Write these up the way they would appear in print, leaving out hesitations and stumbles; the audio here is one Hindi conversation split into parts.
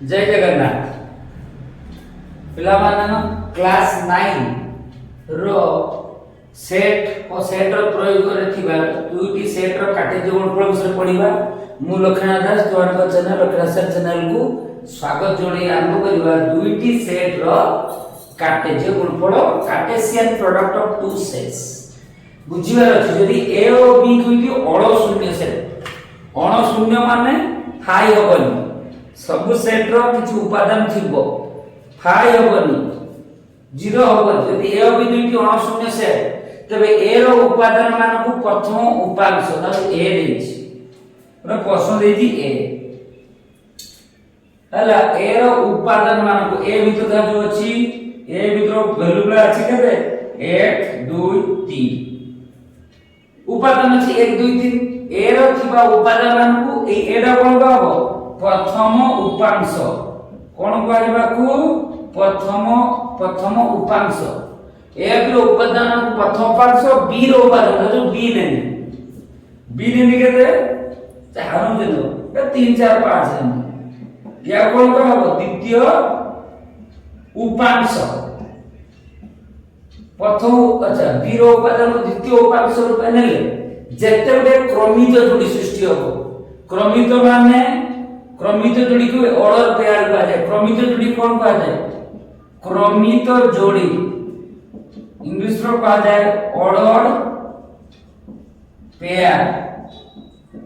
जय जगन्नाथ पिलामान क्लास 9 रो सेट और सेट रो प्रयोग करे थिबा दुईटी सेट रो काटे गुणफल विषय पढिबा मु लक्ष्मण दास तोरको चैनल लक्ष्मण चैनल को स्वागत जोड़ी आरंभ करबा दुईटी सेट रो काटे गुणफल Cartesian product of two sets बुझिबार अछि यदि ए और बी दुईटी अण शून्य सेट अण शून्य माने हाई होबनी सब सेट रो किछु उपादान थिबो फाई होबनी जीरो होबनी यदि ए और बी दुईटी अण शून्य सेट तबे ए रो उपादान मान को प्रथम उपांश ना ए देछि पुरा प्रश्न देछि ए हला ए रो उपादान मान को ए भीतर जो अछि ए भीतर वैल्यू बला अछि केते 1 2 3 उपादान अछि 1 2 3 ए रो थिबा उपादान मान को ए एडा कोन कहबो प्रथम उपांश कोन कहबा को प्रथम उपांश ए रो उपादान को प्रथम उपांश बी रो उपादान जो बी ने केते चारन देलो 3 4 5 या कोन कहबो द्वितीय उपांश प्रथम अच्छा बी रो उपादान को द्वितीय उपांश रूप नेले जेते बे क्रमित जोड़ी सृष्टि हो क्रमित माने क्रमित जोड़ी को ऑर्डर पेयर कहा जाए क्रमित जोड़ी कौन कहा जाए क्रमित जोड़ी इंग्लिश रो कहा जाए ऑर्डर पेयर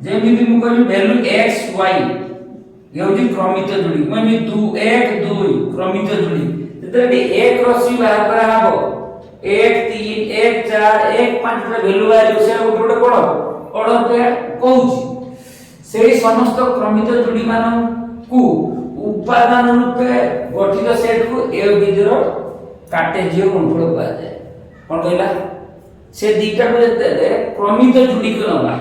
जेमिति मु कहबी वैल्यू x y ये होची क्रमित जोड़ी मैं 2 1 2 क्रमित जोड़ी जेते एक राशि बाहर करा हबो 1 3 1 4 1 5 रे वैल्यू बाहर से गोटे कोन ऑर्डर पेयर कहूची सेही समस्त क्रमित जोड़ी मान को उपादान रूपे गठित सेट को ए विधि रो कार्टेशियन गुणफल कहा जाय कोन कहला से दीटा को जेते क्रमित जोड़ी को नबा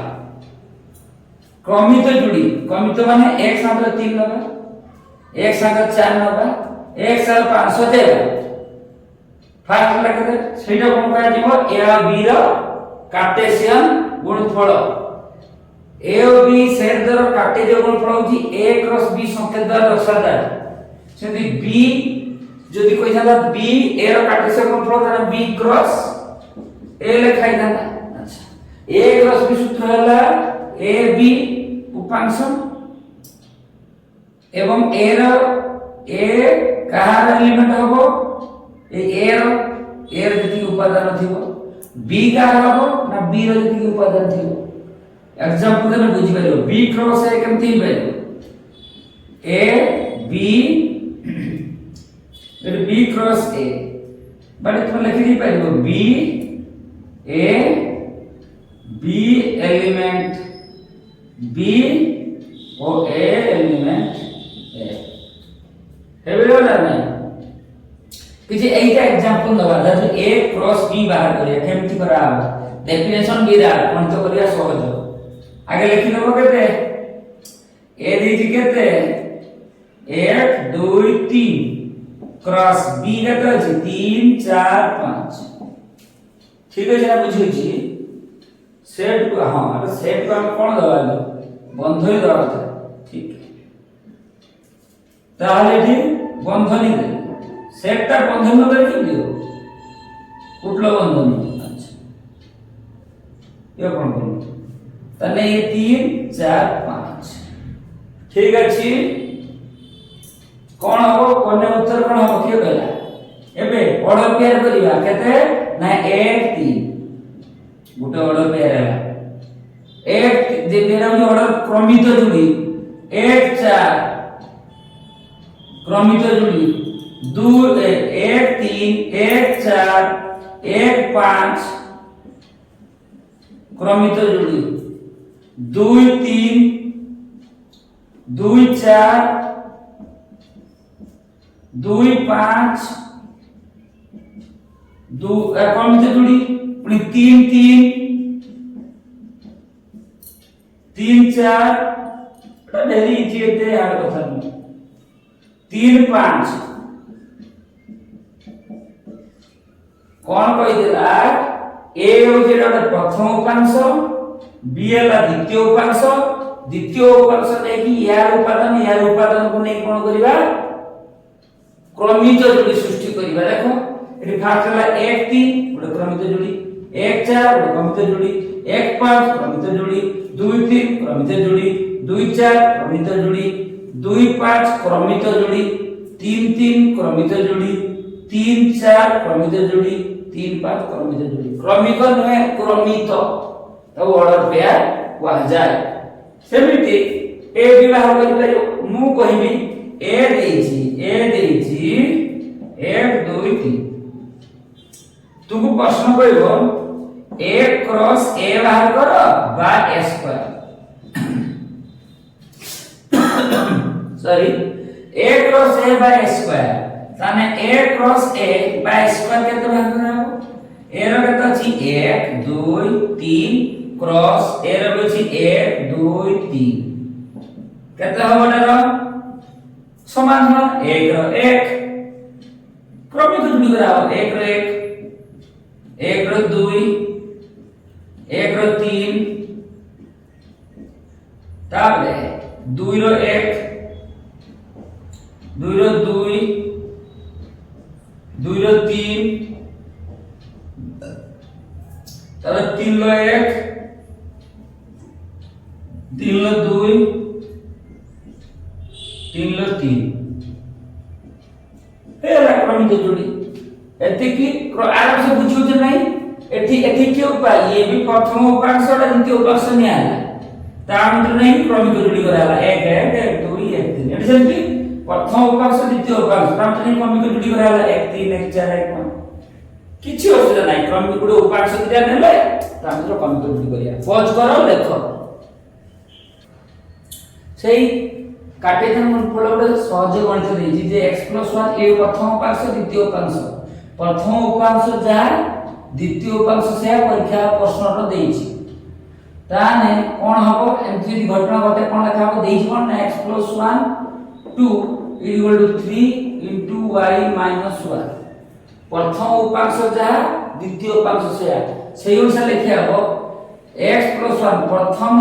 क्रमित माने 1 साथ 3 नबा 1 साथ 4 नबा 1 साथ 500 देबा फास्ट लगते सेटा कोन कहा जीवो ए और बी रो कार्टेशियन गुणफल ए और बी सेट द्वारा कार्टेशियन गुणफल होची a क्रॉस b संकेत द्वारा दर्शाता सेति b जदि कोइ था b a रो कार्टेशियन गुणफल था b क्रॉस a लिखाई था अच्छा a क्रॉस b सूत्र हला a b उपांश एवं a रो a कहार एलिमेंट हबो ए रो जति उपादान थिबो b कहार हबो ना b रो जति उपादान थिबो एग्जांपल में बुझी परियो b क्रॉस a केमति value a b b cross a but तुम लिखि दी परियो b a b element b और a एलिमेंट a हेबे ना नहीं किछि एटा एग्जांपल दबा दा जो a क्रॉस b बाहर करिया केमति करा डेफिनेशन बी दा कोन तो करिया सहज आगे लिखि देबो केते ए दीजी केते 1 2 3 क्रॉस b केते अछि 3 4 5 ठीक है ना बुझियो छी सेट को हां सेट को हम कोन दबा बंधनी दबा था ठीक ताले जी बंधनी दे सेटटा बंधन दे कि दियो कुटलो बंधनी अच्छा ये कोन कोन तने ये 3 4 5 ठीक अछि कोन हो कोने उत्तर कोन हो कियो कहला एबे ऑर्डर पेयर करिवा केते ना 1 3 गुटे ऑर्डर पेयर हैला 1 जे मेरा ऑर्डर क्रमित जोड़ी 1 4 क्रमित जोड़ी 2 1 3 1 4 1 5 क्रमित जोड़ी 2 3 2 4 2 5 2 क्रमित जोड़ी पुनी 3 3 3 4 ढेरी जेते यार कथा 3 5 कोन कहि देला ए हो जेटा प्रथम उपांश बी हला द्वितीय उपांश द्वितीय उपांश देखि यार उपादान को नै कोन करिवा क्रमिक जोड़ी सृष्टि करिवा। देखो एटी फास्ट हला 1 3 गोटे क्रमिक जोड़ी, 1 4 गोटे क्रमिक जोड़ी, 1 5 क्रमिक जोड़ी, 2 3 क्रमिक जोड़ी, 2 4 क्रमिक जोड़ी, 2 5 क्रमिक जोड़ी, 3 3 क्रमिक जोड़ी, 3 4 क्रमिक जोड़ी, 3 5 क्रमिक जोड़ी। क्रमिक नहे क्रमित तो ऑर्डर पेयर कहा जाए। सेमिति ए विभाग करि परियो मु कहिबी ए देछि 1 2 3 तुमको प्रश्न कहिबो a क्रॉस a बाहर करो बा a square sorry a cross a bye square ताने a cross a bye square केते बाहर करबो a रो केते अछि 1 2 3 क्रॉस a रो अछि 1 2 3 केते होबो रो समान हो 1 रो 1 क्रमिक जोड़ी कराओ 1 रो 1 रो 2 1 रो 3 ताबे 2 रो 1 2 रो 2 2 रो 3 ताबे 3 रो 1 3 रो 2 3 रो 3 एला क्रमिक जोड़ी एति की आराम से बुझियो जे नहीं एठी के उपाय ये भी प्रथम उपांश और द्वितीय उपांश नहीं आला ता मतलब नहीं क्रमिक जोड़ी कराला 1 1 2 1 3 एठी सेमती प्रथम उपांश द्वितीय उपांश ता मतलब क्रमिक जोड़ी कराला 1 3 1 4 1 5 किछि असुविधा नहीं क्रमिक जोड़ी उपांश दिया नेले ता मतलब क्रमिक जोड़ी करिया पॉज करो देखो सेही कार्टेशियन गुणफल बड़े सहज गणित देछि जे x + 1 ए प्रथम उपांश द्वितीय उपांश प्रथम उपांश जा द्वितीय उपांश से परीक्षा प्रश्नटा देछि ताने कोन हबो एमति यदि घटना घटे कोन लेखा हबो देछि कोन ना x + 1 2 = 3 * y - 1 प्रथम उपांश जा द्वितीय उपांश से अनुसार लिखा हबो x + 1 प्रथम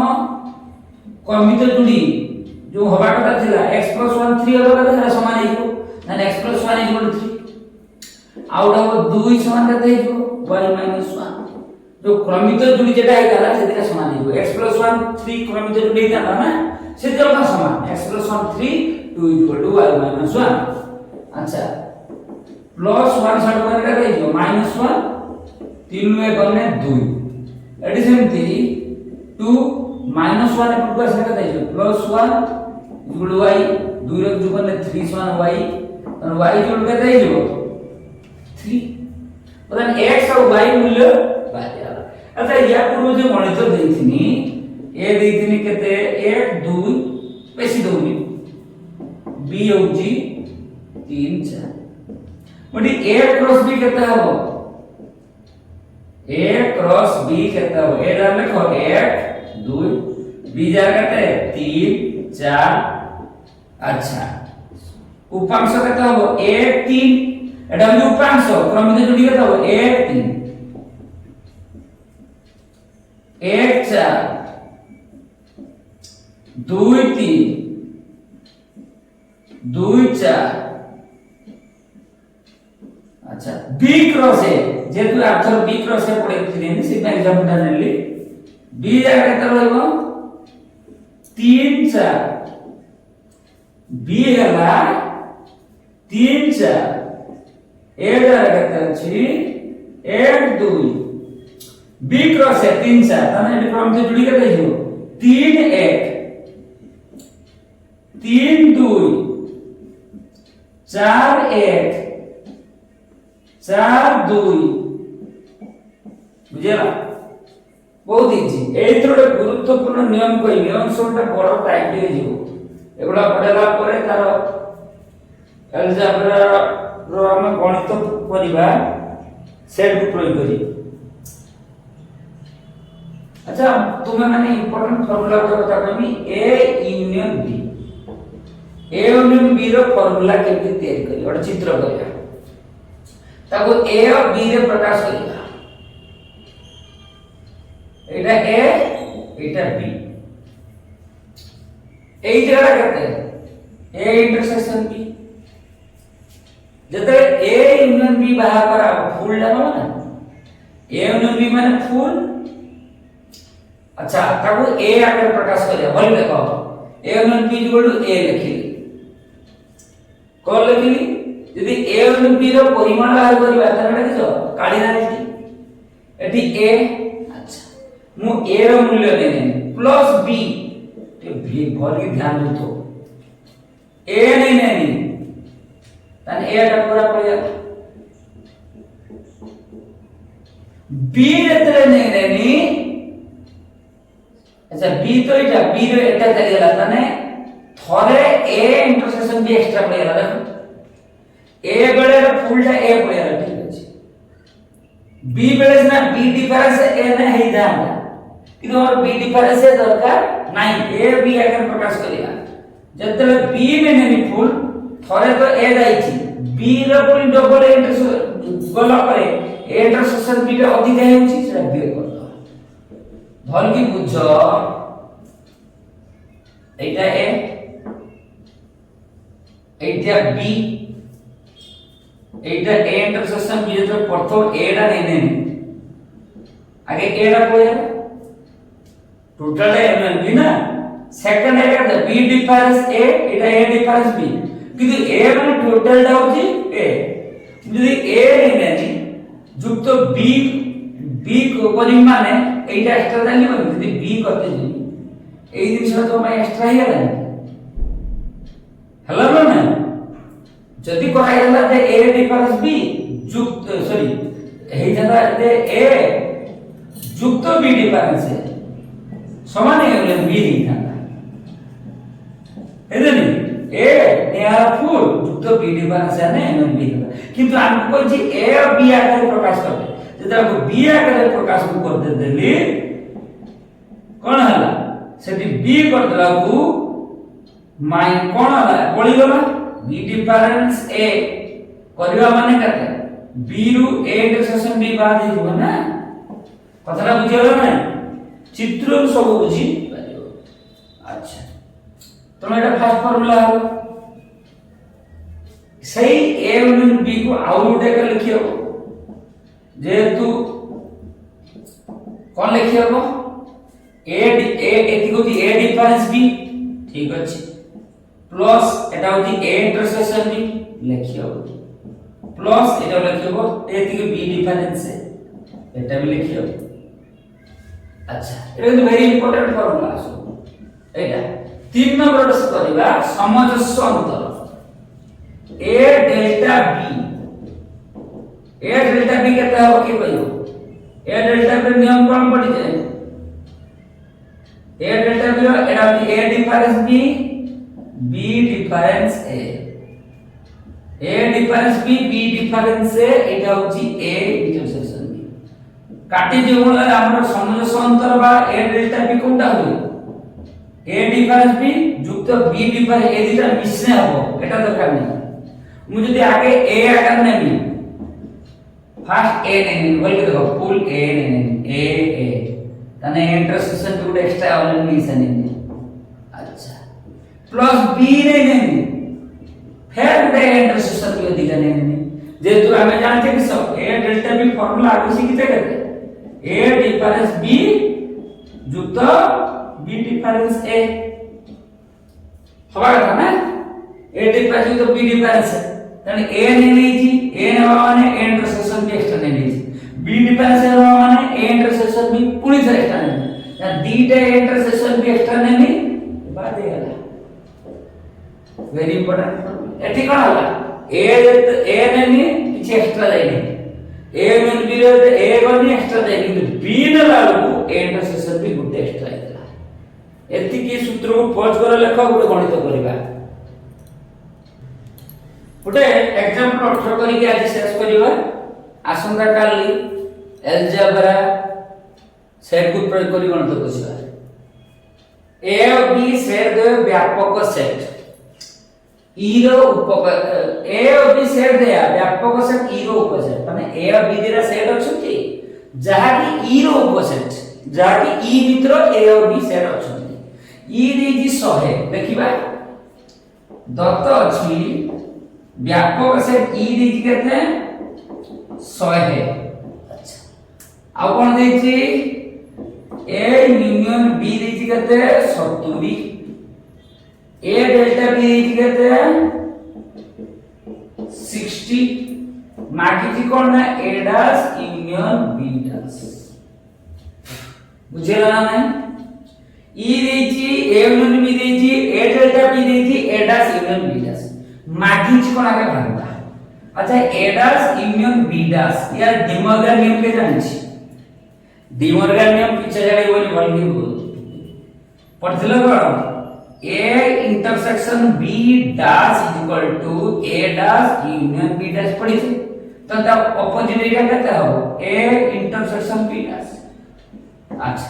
क्रमिक जोड़ी जो हवा कथा थिला x + 1 3 हवा कथा समान हेइबो ना x + 1 = 3 आउट ऑफ 2 समान कते हेइबो y - 1 जो क्रमिक जोड़ी जेटा हेइताला सेटा समान हेइबो x + 1 3 क्रमिक जोड़ी हेइताला ना सेटा का समान x + 1 3 2 = y - 1 अच्छा +1 साइड पर कते हेइबो -1 3 नु 1 गने 2 एडी सेमती 2 -1 एपट को आसे कते हेइबो +1 = y 2 रे जो गने 3 समान y और y जो कते हेइबो 3 मतलब x और y मूल्य बाजे अच्छा या पूर्व जो गणित देथिनी ए देथिनी केते 1 2 बेसी दोनी b होउची 3 4 मटी a क्रॉस b केते हबो a क्रॉस b केते हबो ए रा लिखो 1 2 b जा केते 3 4 अच्छा उपांश केते हबो 1 3 एटा हम उपांश क्रमिक जोड़ी केते हबो 1 3 1 4 2 3 2 4 अच्छा b क्रॉस है जेतु आथर b क्रॉस है पड़े थिने से एग्जांपल नेली b जा केते रहबो 3 4 b हला 3 4 ए जा केते अछि 1 2 b क्रॉस है 3 4 तने एडी क्रम से जुड़ी केते हियो 3 1 3 2 4 1 4 2 बुझला बहुत इजी एई थोड़े गुरुत्वपूर्ण नियम कोइ नियम सोटा बड़ टाइप दे जिवो एगुडा पढेला परे तार अलजेब्रा रो हम गणित परिबा सेट को प्रयोग करी अच्छा तुम्हें माने इंपोर्टेंट फार्मूला बता कहमी a यूनियन b रो फार्मूला केते तैयारी करी और चित्र करिया ताको a और b रे प्रकाश करिया एटा a एटा b एई जगह केते ए इंटरसेक्शन बी जते ए यूनियन बी बाहर करा फुल जानो ना ए यूनियन बी माने फुल अच्छा ताको ए आकर प्रकाश करिया भल देखो ए यूनियन बी जोडू ए लिखिली कोन लिखिली यदि ए यूनियन बी रो परिमाण बाहर करिवा तने देखो काढी ना एठी ए अच्छा मु ए रो मूल्य देने प्लस बी ते भी भल के ध्यान दो तो ए नहीं तन ए टा पूरा पड़ जाता बी जतरे नहीं अच्छा बी तो इटा बी रो एटा चली गला तने थोरे ए इंटरसेक्शन बी एक्स्ट्रा पड़ गला देखो ए बेले फुल टा ए पड़ गला ठीक अछि बी बेले ना बी डिफरेंस ए ना हे ध्यान कि और बी डिफरेंस है दरकार नहीं ए बी आकर प्रकाश करिया जतरे बी में नहीं फुल थोरे तो ए जाई छी बी रो पुनी डबल इंटरसेक्शन गला करे ए इंटरसेक्शन बी टा अधिक है छी सेटा बी कर दो भल की बुझो एटा ए एटा B Etah A intersection B जो प्रथम ए टा नहीं आगे ए टा कोया टोटल है बी ना सेकंड है क्या बी डिफरेंस ए एटा ए डिफरेंस बी किंतु ए माने टोटल टा होची ए यदि ए नहीं युक्त बी बी को परिमाण है एटा एक्स्ट्रा जानी बन यदि बी करते जी ए जिनिस तो मैं एक्स्ट्रा ही है हेलो ना जदि कहा जाला जे ए डिफरेंस बी युक्त सॉरी हे जाला जे ए युक्त बी डिफरेंस है समान है बी नहीं था एदनी ए निया फुल युक्त बी डिफरेंस है ना बी किंतु हमको जी ए और बी आकर प्रकाश करते जब आपको बी आकर प्रकाश को कर देली कोन हला सेठी बी कर देला को माइ कोन हला पड़ी गला बी डिफरेंस ए करबा माने कते बी रु ए इंटरसेक्शन बी बाद ही ना कथरा बुझियो ना चित्र सब बुझी पारियो अच्छा तो एटा फर्स्ट फार्मूला हो सही ए यूनियन बी को आउट एक लिखियो जेतु कोन लिखियो ए एति को ए डिफरेंस बी ठीक अछि प्लस एटा होती ए इंटरसेक्शन बी लिखियो प्लस एटा लिखियो एति को बी डिफरेंस है एटा भी लिखियो अच्छा এটা কিন্তু ভেরি ইম্পর্টেন্ট ফর্মুলা আছে এইটা 3 নম্বরটা করিবা সমজস্ব অন্তর a delta b a delta b কেতে হবে কি কইও a ডেল্টা b নিয়ম কোন পড়ি যায় a ডেল্টা b এটা হচ্ছে a difference b b difference a a difference b b difference a এটা হচ্ছে a ইন্টারসেকশন काटे जो हमर समजस्व अंतर बा ए डेल्टा बी कोनटा होई ए डिफरेंस बी युक्त बी डिफरेंस ए दिटा मिश्रण हबो एटा दरकार नै मु जदि आगे ए आकार नेबी फर्स्ट ए नेबी बोल के देखो फुल ए नेबी ए तने इंटरसेक्शन टू एक्स्ट्रा एलिमिनेशन नेबी अच्छा प्लस बी नेबी फिर दे इंटरसेक्शन को दिला नेबी जेतु हमें जानते कि सब ए डेल्टा बी फार्मूला आगे सीखते करते a डिफरेंस b युक्त b डिफरेंस a हवा था ना a डिफरेंस युक्त b डिफरेंस है तने a नहीं जी a ने माने a इंटरसेक्शन b एक्स्ट्रा नहीं जी b डिफरेंस है माने a इंटरसेक्शन b पूरी तरह एक्स्ट्रा नहीं या d a intersection b extra नहीं बात है वेरी इंपॉर्टेंट एठी कोन होला a नहीं पीछे एक्स्ट्रा जाएगी ए में बी रे ए गनी एक्स्ट्रा दे कि बी ने लागू ए इंटरसेक्शन भी गुड एक्स्ट्रा आइला एति की सूत्र को पॉज कर लेखा गुड गणित करबा गुटे एग्जांपल अक्षर करी के आज शेष करबा आसंता काली अलजेब्रा सेट को प्रयोग करी गणित करबा ए और बी सेट दे व्यापक सेट ई रो ए और बी सेट दिया व्यापक सेट ई रो उपसेट माने ए और बी दिरा सेट अछंती जहा की ई रो उपसेट जहा की ई भितर ए और बी सेट अछंती ই ଦେଇଛି 100 ଦେଖିବା ଦତ୍ତ ଅଛି ବ୍ୟାପକ ସେଟ ଇ ଦେଇଛି କେତେ 100 ଆଚ୍ଛା ଆଉ କଣ ଦେଇଛି a यूनियन b ଦେଇଛି କେତେ 70 a डेल्टा b ଦେଇଛି କେତେ 60 मागिची कोण ना a dash union b dash बुझेला ना नाही e ଦେଇଛି a यूनियन b ଦେଇଛି a डेल्टा b ଦେଇଛି a dash union b dash मागिची कोण आगे भागवा अच्छा a dash union b dash यार डिमॉर्गन नियम के जानिछि डिमॉर्गन नियम पीछे जाने बोली बोली पढ़थिलो कोन a intersection b dash is equal to a dash union b dash पढ़ी तो ता ऑपोजिट एरिया केते हो a इंटरसेक्शन b डैश अच्छा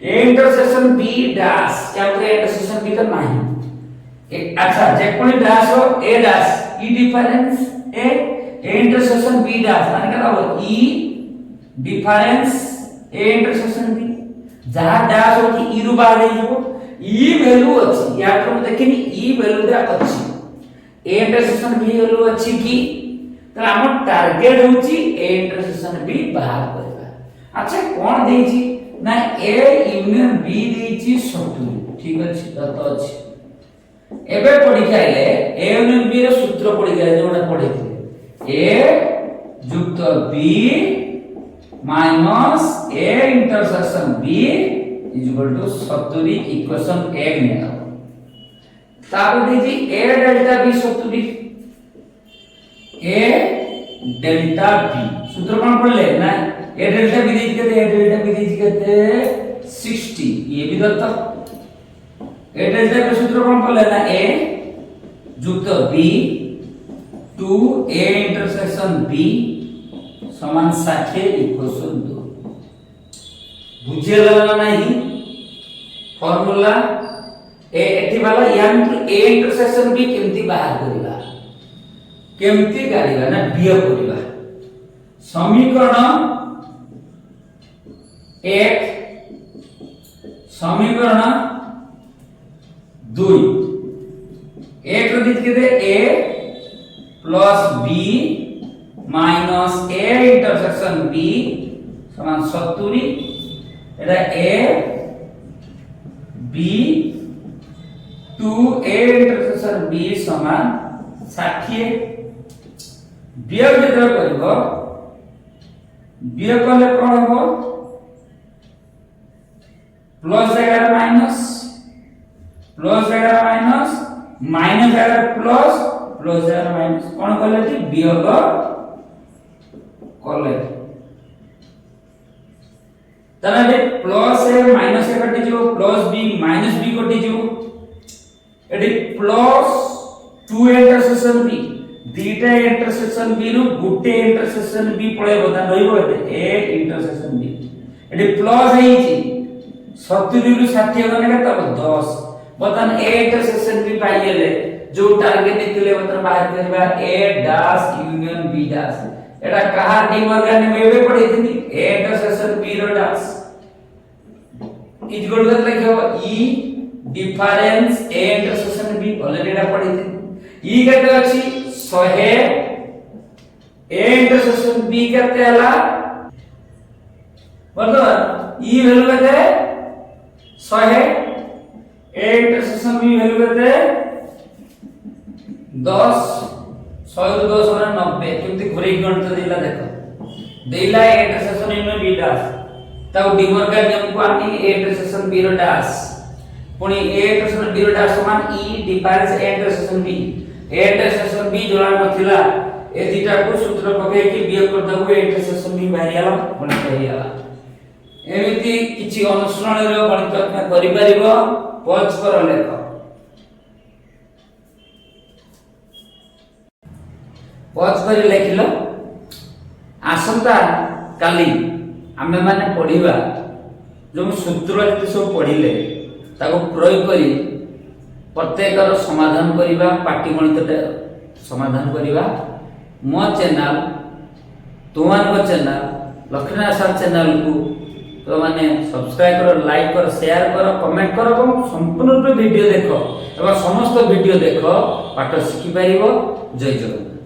a इंटरसेक्शन b डैश क्या होता है इंटरसेक्शन b तो नहीं अच्छा जे कोई डैश हो a dash e difference a intersection b dash माने क्या हो e difference a intersection b जहां डैश हो कि e रु बाहर जाइबो e वैल्यू अछि या तो देखिनी e वैल्यू दे अछि a इंटरसेक्शन b वैल्यू अछि कि तो हम टारगेट होछि a इंटरसेक्शन b बाहर करबा अच्छा कोन देछि ना a यूनियन b देछि 70 ठीक अछि दत्त अछि एबे पढि खाइले a यूनियन b रो सूत्र पढि खाइले जोडा पढिथिले a युक्त b minus a intersection b is equal to 70 equation 1 में ताको दीजिए a delta b 70 a delta b सूत्र कौन पढ़ले ना a डेल्टा b दीजिए कहते a डेल्टा b दीजिए कहते 60 ये भी दत्त a डेल्टा b सूत्र कौन पढ़ले ना a युक्त b 2 a इंटरसेक्शन b समान 60 इक्वेशन 2 बुझेला ना नहीं फार्मूला ए एठी वाला यन ए इंटरसेक्शन बी केमती बाहर करिबा केमती गाड़ीबा ना बिय करिबा समीकरण 1 समीकरण 2 एक दिख के दे a plus b minus a intersection b समान 70 एटा a b 2a intersection b समान 60 वियोग जेतरा करबो वियोग करले कोन हो प्लस जगह माइनस माइनस जगह प्लस जगह माइनस कोन करले कि वियोग करले तने प्लस ए माइनस ए कटि जो प्लस b माइनस b कटि जो एडी प्लस 2 इंटरसेक्शन b दीटा इंटरसेक्शन b रु गुटे इंटरसेक्शन b पळे बता रहिबो एते a इंटरसेक्शन b एडी प्लस हेछि 70 रु 60 गने केता 10 बतन a इंटरसेक्शन b पाइले जो टारगेट दिले बतन बाहर करबा a dash union b dash एटा कहा डिमॉर्गन में एबे पढिथिनी a इंटरसेक्शन b रो डैश इज इक्वल टू लिखो e difference a intersection b already एटा पढिथिनी e केते अछि 100 a इंटरसेक्शन b केते हला बराबर e वैल्यू केते 100 a इंटरसेक्शन b वैल्यू केते 10 100 ରୁ 10 ମାନେ 90 केमती घुरे गणित देला देखो देला a intersection union b dash तब डिमॉर्गन नियम को आनी a इंटरसेक्शन b रो डैश पुनी a इंटरसेक्शन b रो डैश समान e difference a intersection b a intersection b जोड़ा नथिला ए दिटा को सूत्र पके कि वियोग कर दबो a इंटरसेक्शन b बाहरी आला पुनी कहि आला एमिति किछि अनुसरण रो गणित में करि परिबो पॉज कर लेख पॉज कर लेखिलो आसंता काली आमे माने पढिबा जो सूत्र जति सब पढिले ताको प्रयोग करी प्रत्येकर समाधान करिबा पाटीगणितटे समाधान करिबा मो चैनल तुमान को चैनल लक्ष्मीनाथ सर चैनल को तो माने सब्सक्राइब करो, लाइक करो, शेयर करो, कमेंट करो और संपूर्ण वीडियो देखो एवं समस्त वीडियो देखो पाठ शिखि पारिबो। जय जगन्नाथ।